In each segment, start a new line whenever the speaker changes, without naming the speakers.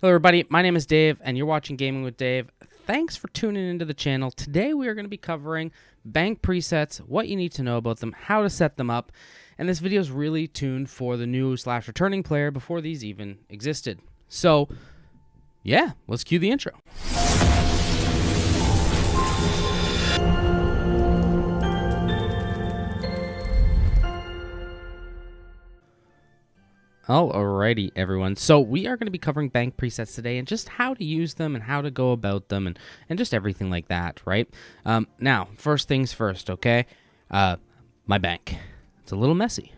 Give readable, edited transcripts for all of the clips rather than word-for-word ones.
Hello everybody, my name is Dave and you're watching Gaming with Dave. Thanks for tuning into the channel. Today we are going to be covering bank presets, what you need to know about them, how to set them up, and this video is really tuned for the new / returning player before these even existed. So yeah, let's cue the intro. Alrighty, everyone. So we are going to be covering bank presets today and just how to use them and how to go about them and just everything like that, right? Now, first things first, okay? My bank. It's a little messy.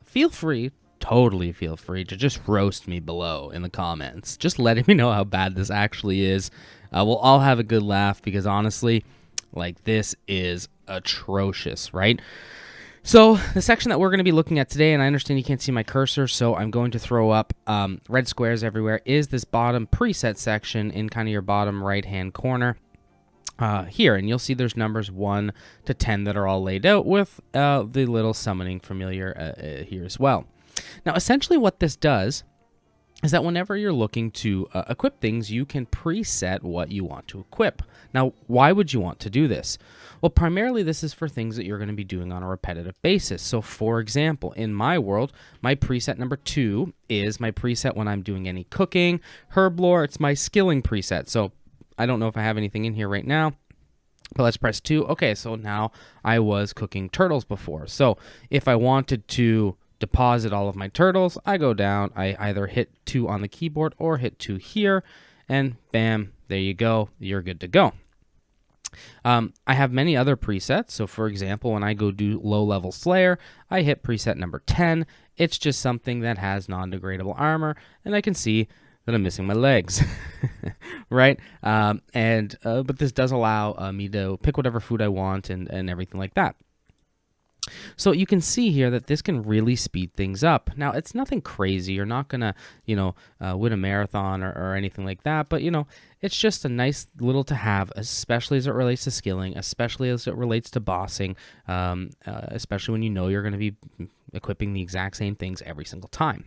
Feel free, totally feel free to just roast me below in the comments. Just letting me know how bad this actually is. We'll all have a good laugh because honestly, like, this is atrocious, right? So the section that we're going to be looking at today, and I understand you can't see my cursor, so I'm going to throw up red squares everywhere, is this bottom preset section in kind of your bottom right-hand corner here. And you'll see there's numbers 1 to 10 that are all laid out with the little summoning familiar here as well. Now, essentially what this does is that whenever you're looking to equip things, you can preset what you want to equip. Now, why would you want to do this? Well, primarily this is for things that you're going to be doing on a repetitive basis. So, for example, in my world, my preset number 2 is my preset when I'm doing any cooking, herb lore. It's my skilling preset. So, I don't know if I have anything in here right now, but let's press 2. Okay, so now I was cooking turtles before. So, if I wanted to deposit all of my turtles, I go down, I either hit 2 on the keyboard or hit 2 here, and bam, there you go, you're good to go. I have many other presets. So for example, when I go do low-level Slayer, I hit preset number 10. It's just something that has non-degradable armor, and I can see that I'm missing my legs, right? But this does allow me to pick whatever food I want and everything like that. So you can see here that this can really speed things up. Now, it's nothing crazy. You're not going to, win a marathon or anything like that. But, it's just a nice little to have, especially as it relates to skilling, especially as it relates to bossing, especially when you know you're going to be equipping the exact same things every single time.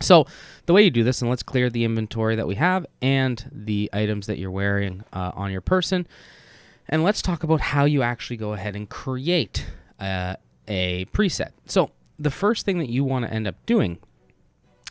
So the way you do this, and let's clear the inventory that we have and the items that you're wearing on your person. And let's talk about how you actually go ahead and create a preset. So the first thing that you want to end up doing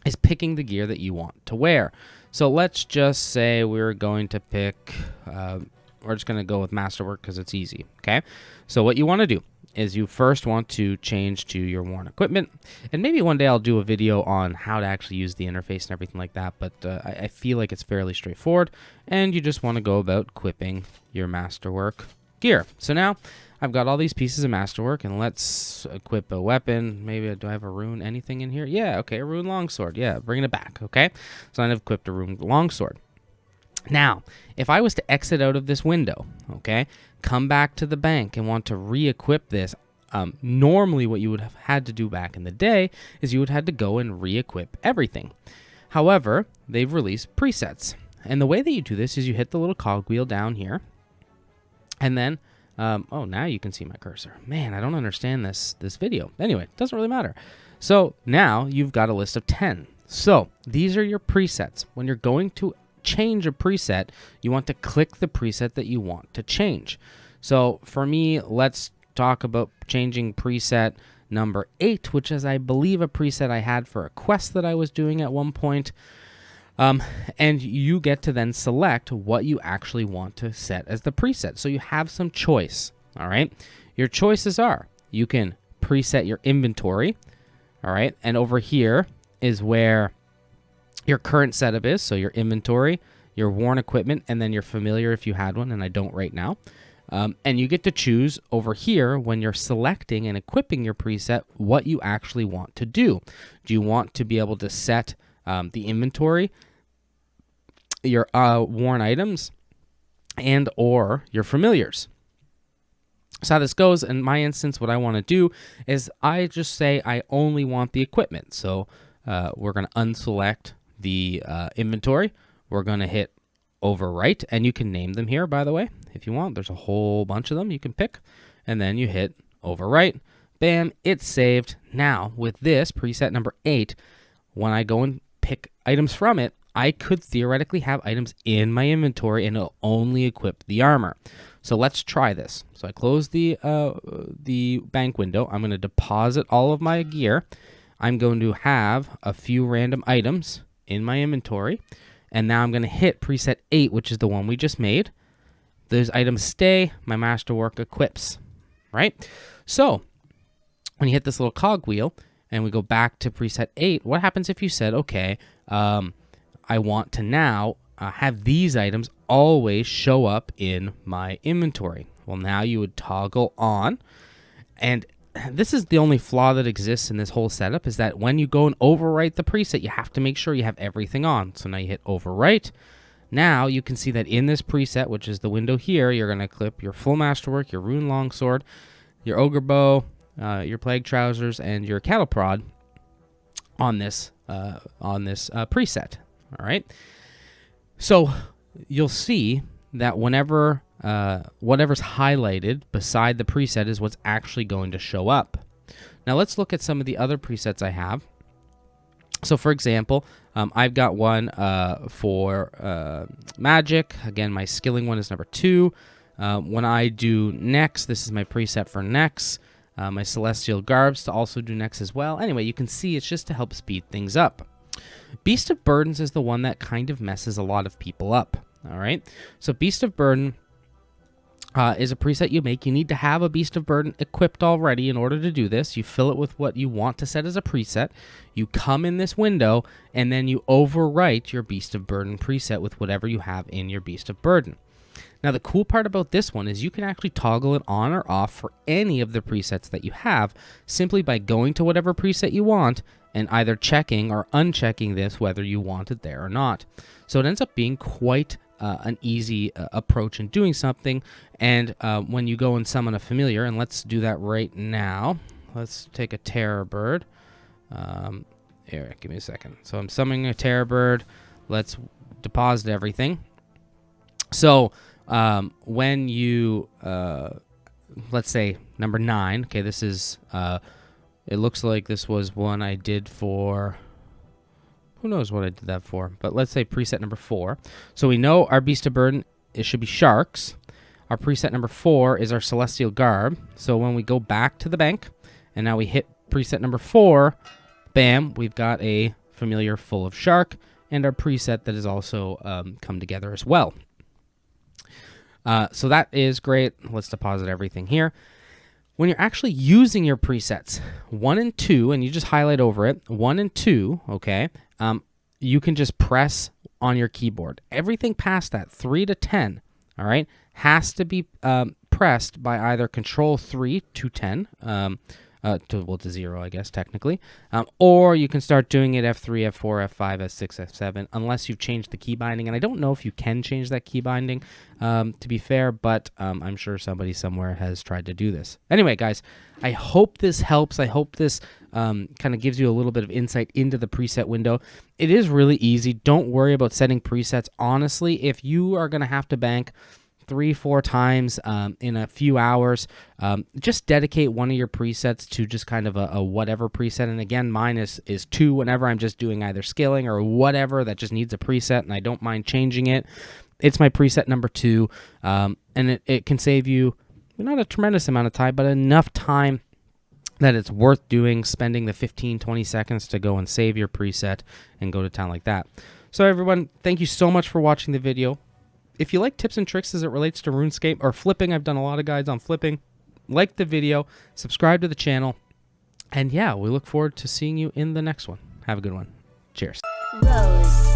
is picking the gear that you want to wear. So let's just say we're going to pick, we're just going to go with Masterwork because it's easy, okay? So what you want to do is you first want to change to your worn equipment, and maybe one day I'll do a video on how to actually use the interface and everything like that, but I feel like it's fairly straightforward, and you just want to go about equipping your Masterwork gear. So now I've got all these pieces of Masterwork, and let's equip a weapon. Maybe, do I have a rune anything in here? Yeah, okay, a rune longsword. Yeah, bringing it back, okay? So I've equipped a rune longsword. Now, if I was to exit out of this window, okay, come back to the bank and want to re-equip this, normally what you would have had to do back in the day is you would have had to go and re-equip everything. However, they've released presets. And the way that you do this is you hit the little cogwheel down here, and then oh, now you can see my cursor. Man, I don't understand this video. Anyway, it doesn't really matter. So now you've got a list of 10. So these are your presets. When you're going to change a preset, you want to click the preset that you want to change. So for me, let's talk about changing preset number 8, which is, I believe, a preset I had for a quest that I was doing at one point. And you get to then select what you actually want to set as the preset. So you have some choice, all right? Your choices are, you can preset your inventory, all right? And over here is where your current setup is. So your inventory, your worn equipment, and then your familiar if you had one, and I don't right now. And you get to choose over here when you're selecting and equipping your preset what you actually want to do. Do you want to be able to set the inventory, your worn items, and or your familiars? So how this goes, in my instance, what I want to do is I just say I only want the equipment. So we're going to unselect the inventory. We're going to hit overwrite, and you can name them here, by the way, if you want. There's a whole bunch of them you can pick, and then you hit overwrite. Bam, it's saved. Now with this preset number 8, when I go and pick items from it, I could theoretically have items in my inventory and it'll only equip the armor. So let's try this. So I close the bank window. I'm going to deposit all of my gear. I'm going to have a few random items in my inventory. And now I'm going to hit preset 8, which is the one we just made. Those items stay. My masterwork equips, right? So when you hit this little cogwheel and we go back to preset 8, what happens if you said, okay, I want to now have these items always show up in my inventory? Well, now you would toggle on, and this is the only flaw that exists in this whole setup, is that when you go and overwrite the preset, you have to make sure you have everything on. So now you hit overwrite. Now you can see that in this preset, which is the window here, you're going to clip your full masterwork, your rune longsword, your ogre bow, your plague trousers, and your cattle prod on this preset. All right. So you'll see that whenever whatever's highlighted beside the preset is what's actually going to show up. Now let's look at some of the other presets I have. So for example, I've got one for magic. Again, my skilling one is number 2. When I do Nex, this is my preset for Nex. My celestial garbs to also do Nex as well. Anyway, you can see it's just to help speed things up. Beast of Burdens is the one that kind of messes a lot of people up. All right. So Beast of Burden is a preset you make. You need to have a Beast of Burden equipped already in order to do this. You fill it with what you want to set as a preset. You come in this window, and then you overwrite your Beast of Burden preset with whatever you have in your Beast of Burden. Now, the cool part about this one is you can actually toggle it on or off for any of the presets that you have simply by going to whatever preset you want and either checking or unchecking this, whether you want it there or not. So it ends up being quite an easy approach in doing something. And when you go and summon a familiar, and let's do that right now. Let's take a terror bird. Here, give me a second. So I'm summoning a terror bird. Let's deposit everything. So when you, let's say number 9, okay, this is, it looks like this was one I did for, who knows what I did that for, but let's say preset number 4. So we know our Beast of Burden, it should be sharks. Our preset number 4 is our celestial garb. So when we go back to the bank, and now we hit preset number 4, bam, we've got a familiar full of shark, and our preset that has also come together as well. So that is great. Let's deposit everything here. When you're actually using your presets, 1 and 2, and you just highlight over it, 1 and 2, okay, you can just press on your keyboard. Everything past that, 3 to 10, all right, has to be pressed by either Control 3 to 10, to 0, I guess, technically. Or you can start doing it F3, F4, F5, F6, F7, unless you've changed the key binding. And I don't know if you can change that key binding, to be fair, but I'm sure somebody somewhere has tried to do this. Anyway, guys, I hope this helps. I hope this kind of gives you a little bit of insight into the preset window. It is really easy. Don't worry about setting presets. Honestly, if you are going to have to bank 3-4 times in a few hours, just dedicate one of your presets to just kind of a whatever preset. And again, mine is 2 whenever I'm just doing either scaling or whatever that just needs a preset and I don't mind changing it. It's my preset number 2, and it can save you not a tremendous amount of time, but enough time that it's worth doing, spending the 15-20 seconds to go and save your preset and go to town like that. So everyone, thank you so much for watching the video. If you like tips and tricks as it relates to RuneScape or flipping, I've done a lot of guides on flipping. Like the video, subscribe to the channel, and yeah, we look forward to seeing you in the next one. Have a good one. Cheers. Rose.